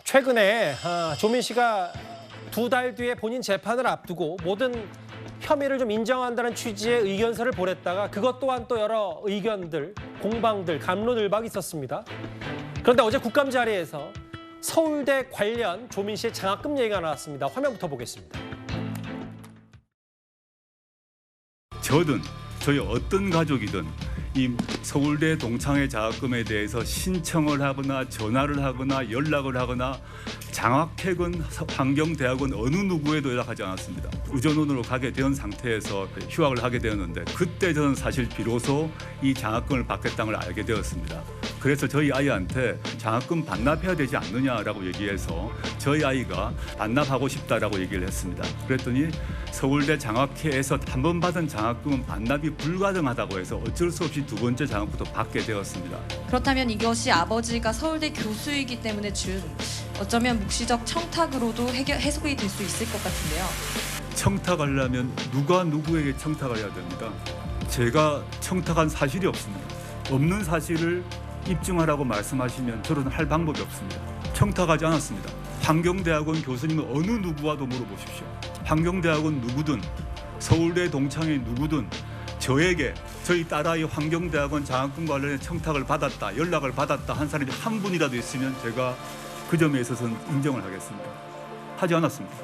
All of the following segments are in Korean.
최근에 조민 씨가 2달 뒤에 본인 재판을 앞두고 모든 혐의를 좀 인정한다는 취지의 의견서를 보냈다가 그것 또한 또 여러 의견들, 공방들, 갑론을박이 있었습니다. 그런데 어제 국감 자리에서 서울대 관련 조민 씨의 장학금 얘기가 나왔습니다. 화면부터 보겠습니다. 저든 저희 어떤 가족이든 이 서울대 동창회 장학금에 대해서 신청을 하거나 전화를 하거나 연락을 하거나 장학회건 환경대학원 어느 누구에도 연락하지 않았습니다. 의전원으로 가게 된 상태에서 휴학을 하게 되었는데 그때 저는 사실 비로소 이 장학금을 받겠다는 걸 알게 되었습니다. 그래서 저희 아이한테 장학금 반납해야 되지 않느냐라고 얘기해서 저희 아이가 반납하고 싶다라고 얘기를 했습니다. 그랬더니 서울대 장학회에서 한 번 받은 장학금은 반납이 불가능하다고 해서 어쩔 수 없이 두 번째 장학금도 받게 되었습니다. 그렇다면 이것이 아버지가 서울대 교수이기 때문에 준 어쩌면 묵시적 청탁으로도 해석이 될 수 있을 것 같은데요. 청탁하려면 누가 누구에게 청탁을 해야 됩니까? 제가 청탁한 사실이 없습니다. 없는 사실을 입증하라고 말씀하시면 저는 할 방법이 없습니다. 청탁하지 않았습니다. 환경대학원 교수님은 어느 누구와도 물어보십시오. 환경대학원 누구든 서울대 동창회 누구든 저에게 저희 딸아이 환경대학원 장학금 관련해 청탁을 받았다, 연락을 받았다 한 사람이 한 분이라도 있으면 제가 그 점에 있어서는 인정을 하겠습니다. 하지 않았습니다.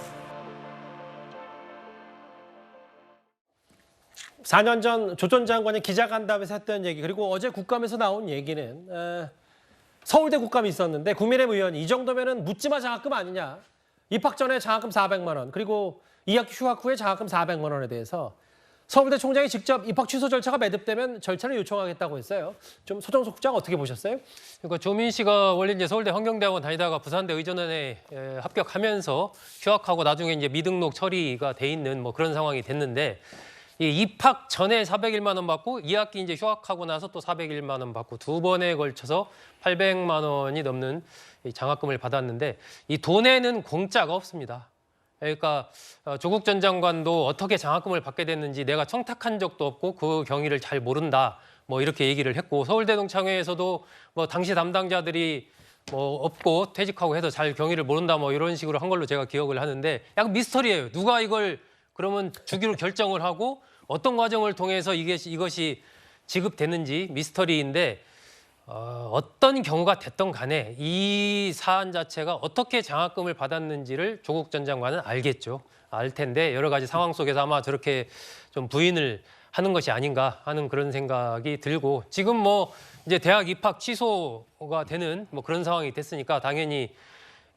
4년 전 조 전 장관이 기자간담회에서 했던 얘기, 그리고 어제 국감에서 나온 얘기는 서울대 국감이 있었는데 국민의힘 의원이 이 정도면은 묻지마 장학금 아니냐. 입학 전에 장학금 400만 원, 그리고 2학기 휴학 후에 장학금 400만 원에 대해서 서울대 총장이 직접 입학 취소 절차가 매듭되면 절차를 요청하겠다고 했어요. 좀 소정석 국장 어떻게 보셨어요? 그러니까 조민 씨가 원래 이제 서울대 환경대학원 다니다가 부산대 의전원에 합격하면서 휴학하고 나중에 이제 미등록 처리가 돼 있는 뭐 그런 상황이 됐는데 이 입학 전에 401만 원 받고 2학기 이제 휴학하고 나서 또 401만 원 받고 두 번에 걸쳐서 800만 원이 넘는 이 장학금을 받았는데 이 돈에는 공짜가 없습니다. 그러니까 조국 전 장관도 어떻게 장학금을 받게 됐는지 내가 청탁한 적도 없고 그 경위를 잘 모른다. 뭐 이렇게 얘기를 했고 서울대 동창회에서도 뭐 당시 담당자들이 뭐 없고 퇴직하고 해서 잘 경위를 모른다 뭐 이런 식으로 한 걸로 제가 기억을 하는데 약간 미스터리예요. 누가 이걸 그러면 주기로 결정을 하고 어떤 과정을 통해서 이것이 지급되는지 미스터리인데 어떤 경우가 됐던 간에 이 사안 자체가 어떻게 장학금을 받았는지를 조국 전 장관은 알겠죠. 알 텐데 여러 가지 상황 속에서 아마 저렇게 좀 부인을 하는 것이 아닌가 하는 그런 생각이 들고 지금 뭐 이제 대학 입학 취소가 되는 뭐 그런 상황이 됐으니까 당연히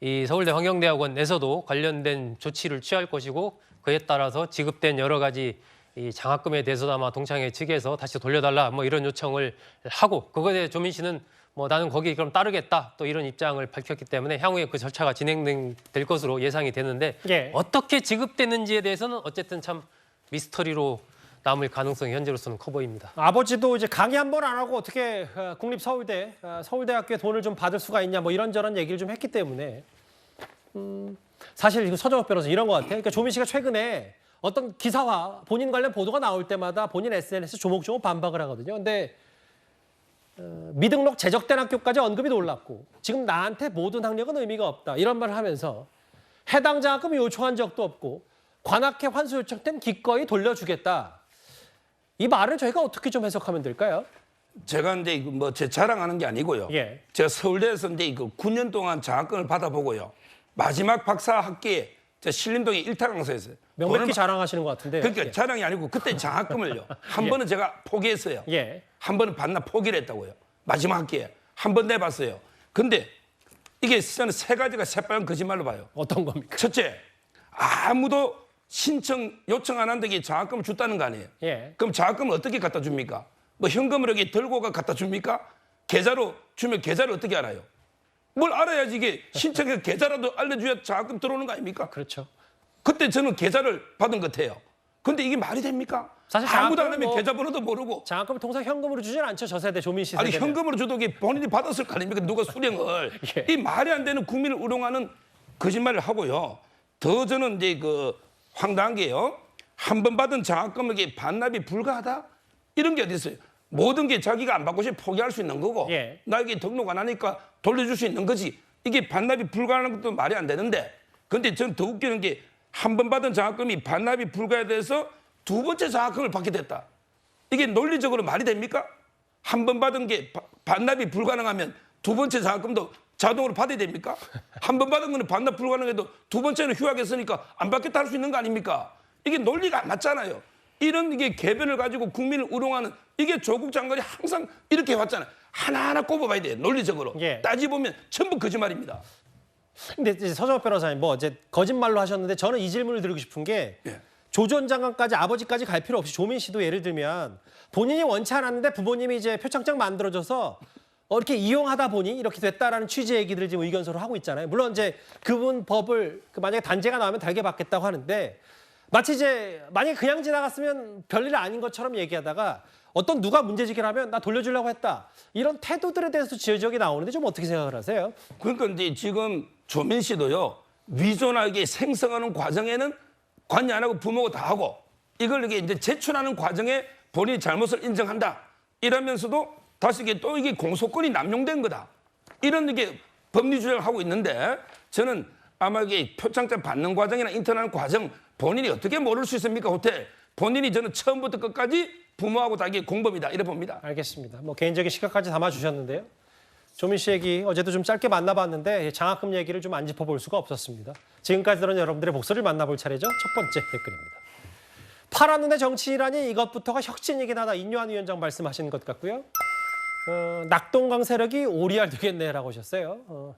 이 서울대 환경대학원에서도 관련된 조치를 취할 것이고 그에 따라서 지급된 여러 가지 이 장학금에 대해서도 아마 동창회 측에서 다시 돌려달라 뭐 이런 요청을 하고 그거에 대해 조민 씨는 뭐 나는 거기 그럼 따르겠다 또 이런 입장을 밝혔기 때문에 향후에 그 절차가 진행될 것으로 예상이 되는데 예. 어떻게 지급됐는지에 대해서는 어쨌든 참 미스터리로 남을 가능성이 현재로서는 커 보입니다. 아버지도 이제 강의 한 번 안 하고 어떻게 국립서울대, 서울대학교에 돈을 좀 받을 수가 있냐 뭐 이런저런 얘기를 좀 했기 때문에 사실 서정욱 변호사 이런 것 같아요. 그러니까 조민 씨가 최근에 어떤 기사와 본인 관련 보도가 나올 때마다 본인 SNS 조목조목 반박을 하거든요. 근데 미등록 제적된 학교까지 언급이 놀랍고 지금 나한테 모든 학력은 의미가 없다 이런 말을 하면서 해당 장학금을 요청한 적도 없고 관학회 환수 요청 때는 기꺼이 돌려주겠다. 이 말을 저희가 어떻게 좀 해석하면 될까요? 제가 이제 뭐 제 자랑하는 게 아니고요. 예. 제가 서울대에서 이제 9년 동안 장학금을 받아보고요. 마지막 박사 학기에 제가 신림동에 일타 강사였어요. 명백히 자랑하시는 것 같은데. 그러니까 예. 자랑이 아니고 그때 장학금을요. 한 예. 번은 제가 포기했어요. 예. 한 번은 반납 포기를 했다고요. 마지막 학기에 한 번 내봤어요. 근데 이게 저는 세 가지가 새빨간 거짓말로 봐요. 어떤 겁니까? 첫째, 아무도 요청 안 한다고 장학금을 줬다는 거 아니에요. 예. 그럼 장학금을 어떻게 갖다 줍니까? 뭐 현금으로 이렇게 들고 가 갖다 줍니까? 계좌로 주면 계좌를 어떻게 알아요? 뭘 알아야지 이게 신청해서 계좌라도 알려줘야 장학금 들어오는 거 아닙니까? 그렇죠. 그때 저는 계좌를 받은 것 같아요. 근데 이게 말이 됩니까? 사실 아무도 안 장학금은 하면 뭐 계좌번호도 모르고. 장학금을 통상 현금으로 주진 않죠. 저 세대 조민 씨 아니 세대는. 현금으로 줘도 이게 본인이 받았을 거 아닙니까? 누가 수령을. 예. 이 말이 안 되는 국민을 우롱하는 거짓말을 하고요. 더 저는 이제 황당한 게요. 한 번 받은 장학금에게 반납이 불가하다? 이런 게 어디 있어요? 모든 게 자기가 안 받고 싶으면 포기할 수 있는 거고 예. 나에게 등록 안 하니까 돌려줄 수 있는 거지. 이게 반납이 불가능한 것도 말이 안 되는데, 근데 전 더 웃기는 게 한 번 받은 장학금이 반납이 불가에 대해서 두 번째 장학금을 받게 됐다. 이게 논리적으로 말이 됩니까? 한 번 받은 게 반납이 불가능하면 두 번째 장학금도 자동으로 받아야 됩니까? 한 번 받은 거는 반납 불가능해도 두 번째는 휴학했으니까 안 받겠다 할 수 있는 거 아닙니까? 이게 논리가 안 맞잖아요. 이런 이게 개변을 가지고 국민을 우롱하는 이게 조국 장관이 항상 이렇게 해왔잖아요. 하나하나 꼽아봐야 돼요. 논리적으로. 예. 따지보면 전부 거짓말입니다. 근데 이제 서정호 변호사님 뭐 이제 거짓말로 하셨는데 저는 이 질문을 드리고 싶은 게 예. 조 전 장관까지 아버지까지 갈 필요 없이 조민 씨도 예를 들면 본인이 원치 않았는데 부모님이 이제 표창장 만들어줘서 이렇게 이용하다 보니 이렇게 됐다라는 취지의 얘기들을 지금 의견서로 하고 있잖아요. 물론 이제 그분 법을 만약에 단죄가 나오면 달게 받겠다고 하는데 마치 이제 만약에 그냥 지나갔으면 별일 아닌 것처럼 얘기하다가 어떤 누가 문제제기를 하면 나 돌려주려고 했다. 이런 태도들에 대해서 지적이 나오는데 좀 어떻게 생각을 하세요? 그러니까 이제 지금 조민 씨도요, 위존하게 생성하는 과정에는 관여 안 하고 부모가 다 하고 이걸 이제 제출하는 과정에 본인이 잘못을 인정한다. 이러면서도 다시 이게 또 이게 공소권이 남용된 거다. 이런 이게 법리 주장을 하고 있는데 저는 아마 이게 표창장 받는 과정이나 인턴하는 과정 본인이 어떻게 모를 수 있습니까? 호텔. 본인이 저는 처음부터 끝까지 부모하고 다 이게 공범이다. 이래 봅니다. 알겠습니다. 뭐 개인적인 시각까지 담아주셨는데요. 조민 씨 얘기 어제도 좀 짧게 만나봤는데 장학금 얘기를 좀 안 짚어볼 수가 없었습니다. 지금까지 들은 여러분들의 목소리를 만나볼 차례죠. 첫 번째 댓글입니다. 파란 눈의 정치인이라니 이것부터가 혁신이긴 하다. 인요한 위원장 말씀하신 것 같고요. 낙동강 세력이 오리알 되겠네라고 하셨어요.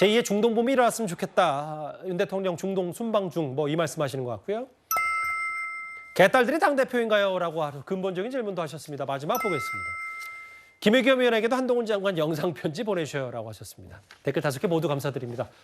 제2의 중동봄이 일어났으면 좋겠다. 윤 대통령 중동 순방 중 뭐 이 말씀하시는 것 같고요. 개딸들이 당대표인가요? 라고 근본적인 질문도 하셨습니다. 마지막 보겠습니다. 김의겸 의원에게도 한동훈 장관 영상 편지 보내주셔요라고 하셨습니다. 댓글 5개 모두 감사드립니다.